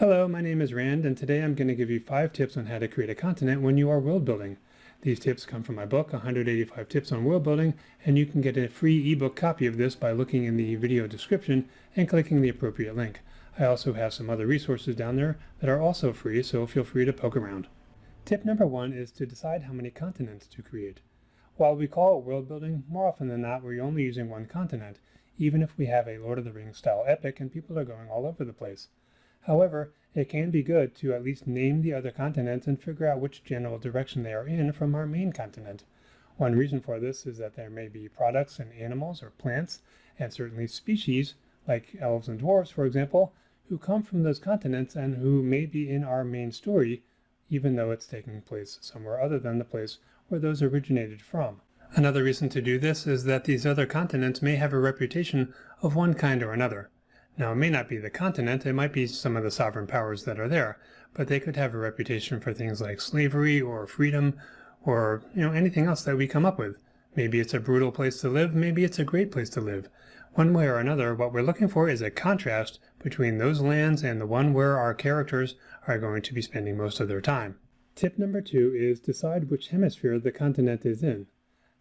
Hello, my name is Rand, and today I'm going to give you 5 tips on how to create a continent when you are world building. These tips come from my book, 185 Tips on World Building, and you can get a free ebook copy of this by looking in the video description and clicking the appropriate link. I also have some other resources down there that are also free, so feel free to poke around. Tip number 1 is to decide how many continents to create. While we call it world building, more often than not we're only using one continent, even if we have a Lord of the Rings style epic and people are going all over the place. However, it can be good to at least name the other continents and figure out which general direction they are in from our main continent. One reason for this is that there may be products and animals or plants, and certainly species, like elves and dwarves for example, who come from those continents and who may be in our main story, even though it's taking place somewhere other than the place where those originated from. Another reason to do this is that these other continents may have a reputation of one kind or another. Now, it may not be the continent, it might be some of the sovereign powers that are there, but they could have a reputation for things like slavery or freedom or, anything else that we come up with. Maybe it's a brutal place to live, maybe it's a great place to live. One way or another, what we're looking for is a contrast between those lands and the one where our characters are going to be spending most of their time. Tip number 2 is decide which hemisphere the continent is in.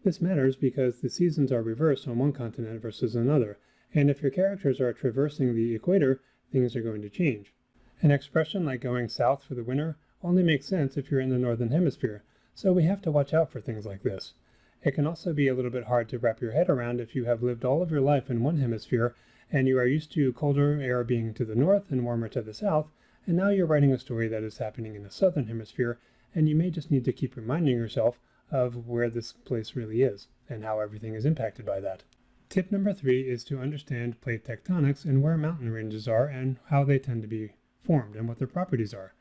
This matters because the seasons are reversed on one continent versus another, and if your characters are traversing the equator, things are going to change. An expression like going south for the winter only makes sense if you're in the northern hemisphere, so we have to watch out for things like this. It can also be a little bit hard to wrap your head around if you have lived all of your life in one hemisphere and you are used to colder air being to the north and warmer to the south, and now you're writing a story that is happening in the southern hemisphere, and you may just need to keep reminding yourself of where this place really is and how everything is impacted by that. Tip number 3 is to understand plate tectonics and where mountain ranges are and how they tend to be formed and what their properties are.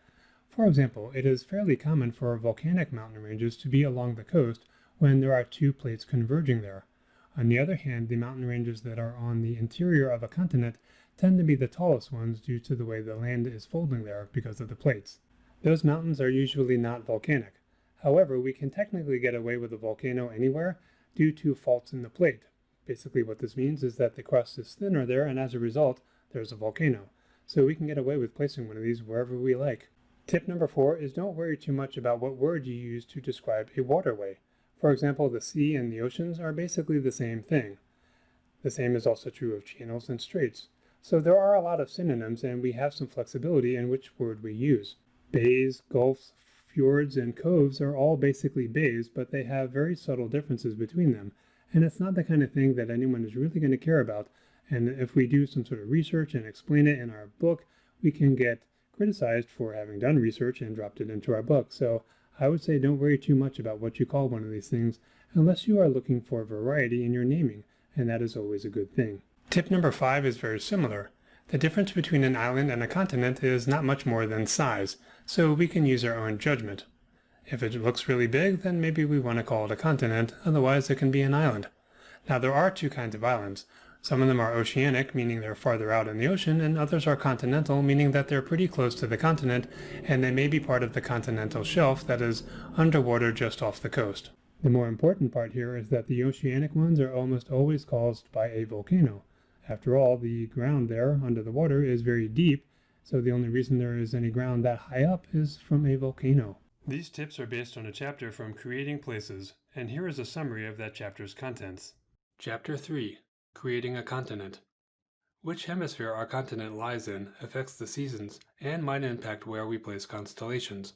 For example, it is fairly common for volcanic mountain ranges to be along the coast when there are two plates converging there. On the other hand, the mountain ranges that are on the interior of a continent tend to be the tallest ones due to the way the land is folding there because of the plates. Those mountains are usually not volcanic. However, we can technically get away with a volcano anywhere due to faults in the plate. Basically what this means is that the crust is thinner there, and as a result, there's a volcano. So we can get away with placing one of these wherever we like. Tip number 4 is don't worry too much about what word you use to describe a waterway. For example, the sea and the oceans are basically the same thing. The same is also true of channels and straits. So there are a lot of synonyms, and we have some flexibility in which word we use. Bays, gulfs, fjords, and coves are all basically bays, but they have very subtle differences between them. And it's not the kind of thing that anyone is really going to care about. And if we do some sort of research and explain it in our book, we can get criticized for having done research and dropped it into our book. So I would say don't worry too much about what you call one of these things unless you are looking for variety in your naming, and that is always a good thing. Tip number 5 is very similar. The difference between an island and a continent is not much more than size, so we can use our own judgment. If it looks really big, then maybe we want to call it a continent, otherwise it can be an island. Now there are two kinds of islands. Some of them are oceanic, meaning they're farther out in the ocean, and others are continental, meaning that they're pretty close to the continent, and they may be part of the continental shelf that is underwater just off the coast. The more important part here is that the oceanic ones are almost always caused by a volcano. After all, the ground there under the water is very deep, so the only reason there is any ground that high up is from a volcano. These tips are based on a chapter from Creating Places, and here is a summary of that chapter's contents. Chapter 3. Creating a Continent. Which hemisphere our continent lies in affects the seasons and might impact where we place constellations.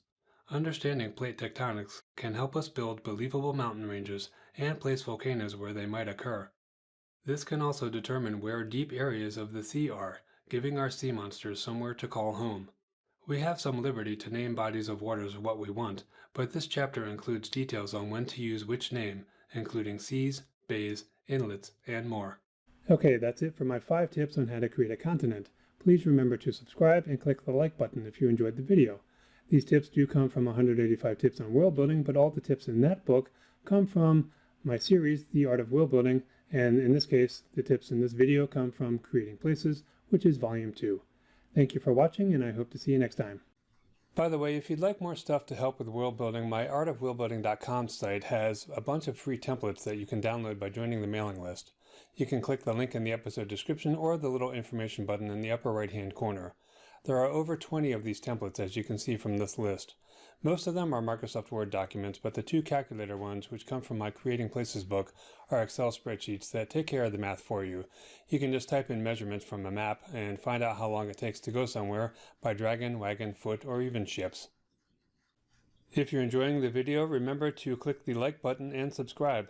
Understanding plate tectonics can help us build believable mountain ranges and place volcanoes where they might occur. This can also determine where deep areas of the sea are, giving our sea monsters somewhere to call home. We have some liberty to name bodies of waters what we want, but this chapter includes details on when to use which name, including seas, bays, inlets, and more. Okay, that's it for my 5 tips on how to create a continent. Please remember to subscribe and click the like button if you enjoyed the video. These tips do come from 185 Tips on World Building, but all the tips in that book come from my series, The Art of World Building, and in this case, the tips in this video come from Creating Places, which is Volume 2. Thank you for watching, and I hope to see you next time. By the way, if you'd like more stuff to help with world building, my artofworldbuilding.com site has a bunch of free templates that you can download by joining the mailing list. You can click the link in the episode description or the little information button in the upper right-hand corner. There are over 20 of these templates, as you can see from this list. Most of them are Microsoft Word documents, but the 2 calculator ones, which come from my Creating Places book, are Excel spreadsheets that take care of the math for you. You can just type in measurements from a map and find out how long it takes to go somewhere by dragon, wagon, foot, or even ships. If you're enjoying the video, remember to click the like button and subscribe.